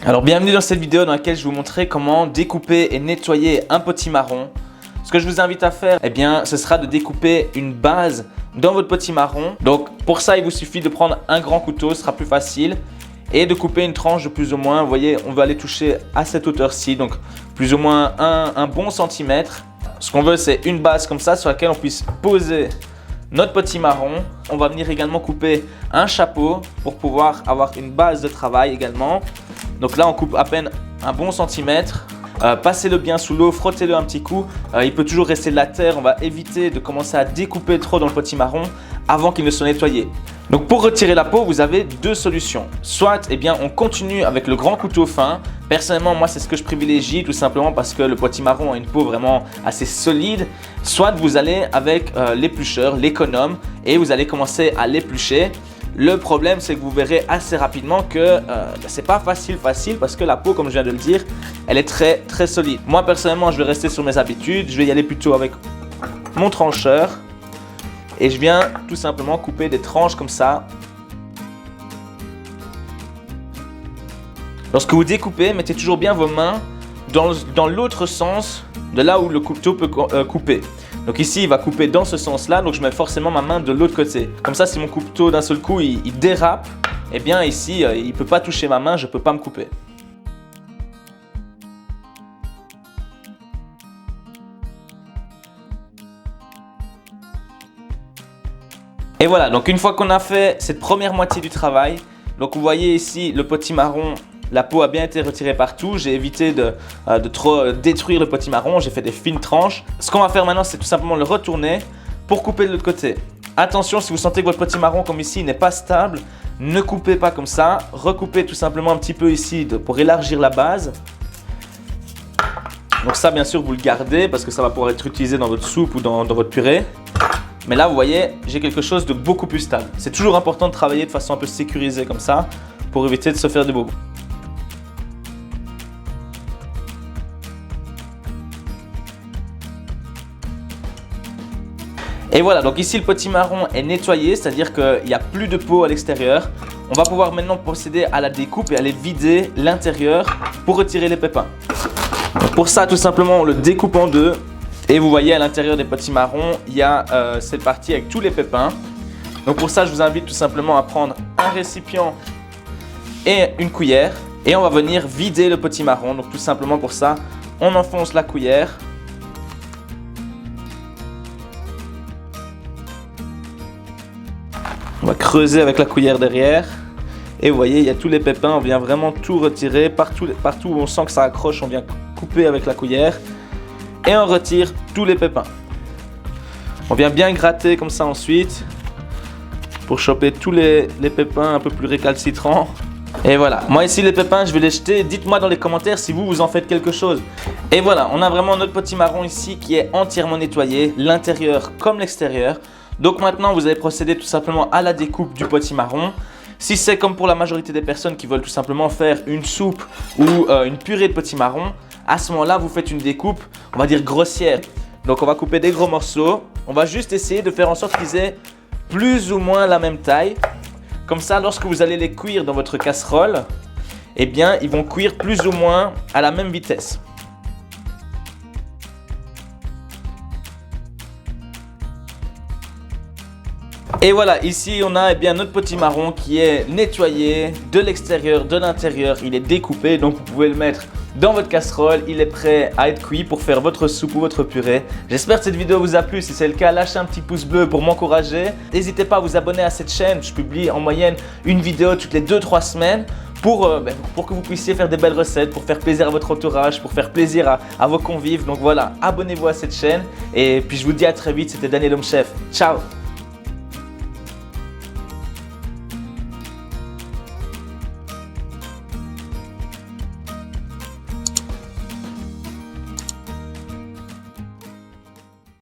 Alors bienvenue dans cette vidéo dans laquelle je vais vous montrer comment découper et nettoyer un potimarron. Ce que je vous invite à faire, ce sera de découper une base dans votre potimarron. Donc pour ça, il vous suffit de prendre un grand couteau, ce sera plus facile. Et de couper une tranche de plus ou moins, vous voyez, on va aller toucher à cette hauteur-ci, donc plus ou moins un bon centimètre. Ce qu'on veut, c'est une base comme ça sur laquelle on puisse poser notre potimarron. On va venir également couper un chapeau pour pouvoir avoir une base de travail également. Donc là, on coupe à peine un bon centimètre. Passez-le bien sous l'eau, frottez-le un petit coup. Il peut toujours rester de la terre. On va éviter de commencer à découper trop dans le potimarron avant qu'il ne soit nettoyé. Donc pour retirer la peau, vous avez deux solutions. Soit on continue avec le grand couteau fin. Personnellement, moi c'est ce que je privilégie tout simplement parce que le potimarron a une peau vraiment assez solide. Soit vous allez avec l'éplucheur, l'économe, et vous allez commencer à l'éplucher. Le problème, c'est que vous verrez assez rapidement que c'est pas facile parce que la peau, comme je viens de le dire, elle est très solide. Moi personnellement, je vais rester sur mes habitudes. Je vais y aller plutôt avec mon trancheur. Et je viens tout simplement couper des tranches comme ça. Lorsque vous découpez, mettez toujours bien vos mains dans l'autre sens de là où le couteau peut couper. Donc ici, il va couper dans ce sens-là, donc je mets forcément ma main de l'autre côté. Comme ça, si mon couteau d'un seul coup, il dérape, ici, il ne peut pas toucher ma main, je ne peux pas me couper. Et voilà, donc une fois qu'on a fait cette première moitié du travail, donc vous voyez ici le potimarron, la peau a bien été retirée partout. J'ai évité de trop détruire le potimarron, j'ai fait des fines tranches. Ce qu'on va faire maintenant, c'est tout simplement le retourner pour couper de l'autre côté. Attention, si vous sentez que votre potimarron comme ici n'est pas stable, ne coupez pas comme ça. Recoupez tout simplement un petit peu ici pour élargir la base. Donc ça, bien sûr, vous le gardez parce que ça va pouvoir être utilisé dans votre soupe ou dans votre purée. Mais là, vous voyez, j'ai quelque chose de beaucoup plus stable. C'est toujours important de travailler de façon un peu sécurisée comme ça pour éviter de se faire des bobos. Et voilà, donc ici le potimarron est nettoyé, c'est-à-dire qu'il n'y a plus de peau à l'extérieur. On va pouvoir maintenant procéder à la découpe et aller vider l'intérieur pour retirer les pépins. Donc pour ça, tout simplement, on le découpe en deux. Et vous voyez à l'intérieur des potimarrons, il y a cette partie avec tous les pépins. Donc pour ça, je vous invite tout simplement à prendre un récipient et une cuillère. Et on va venir vider le potimarron. Donc tout simplement pour ça, on enfonce la cuillère. On va creuser avec la cuillère derrière. Et vous voyez, il y a tous les pépins. On vient vraiment tout retirer. Partout où on sent que ça accroche, on vient couper avec la cuillère. Et on retire tous les pépins. On vient bien gratter comme ça ensuite pour choper tous les pépins un peu plus récalcitrants. Et voilà, moi ici les pépins je vais les jeter. Dites-moi dans les commentaires si vous en faites quelque chose. Et voilà, on a vraiment notre potimarron ici qui est entièrement nettoyé, l'intérieur comme l'extérieur. Donc maintenant vous allez procéder tout simplement à la découpe du potimarron. Si c'est comme pour la majorité des personnes qui veulent tout simplement faire une soupe ou une purée de potimarron, à ce moment-là, vous faites une découpe, on va dire grossière. Donc on va couper des gros morceaux. On va juste essayer de faire en sorte qu'ils aient plus ou moins la même taille. Comme ça, lorsque vous allez les cuire dans votre casserole, ils vont cuire plus ou moins à la même vitesse. Et voilà, ici on a notre potimarron qui est nettoyé de l'extérieur, de l'intérieur. Il est découpé, donc vous pouvez le mettre dans votre casserole. Il est prêt à être cuit pour faire votre soupe ou votre purée. J'espère que cette vidéo vous a plu. Si c'est le cas, lâchez un petit pouce bleu pour m'encourager. N'hésitez pas à vous abonner à cette chaîne. Je publie en moyenne une vidéo toutes les 2-3 semaines pour que vous puissiez faire des belles recettes, pour faire plaisir à votre entourage, pour faire plaisir à vos convives. Donc voilà, abonnez-vous à cette chaîne. Et puis je vous dis à très vite. C'était Daniel Homme Chef. Ciao!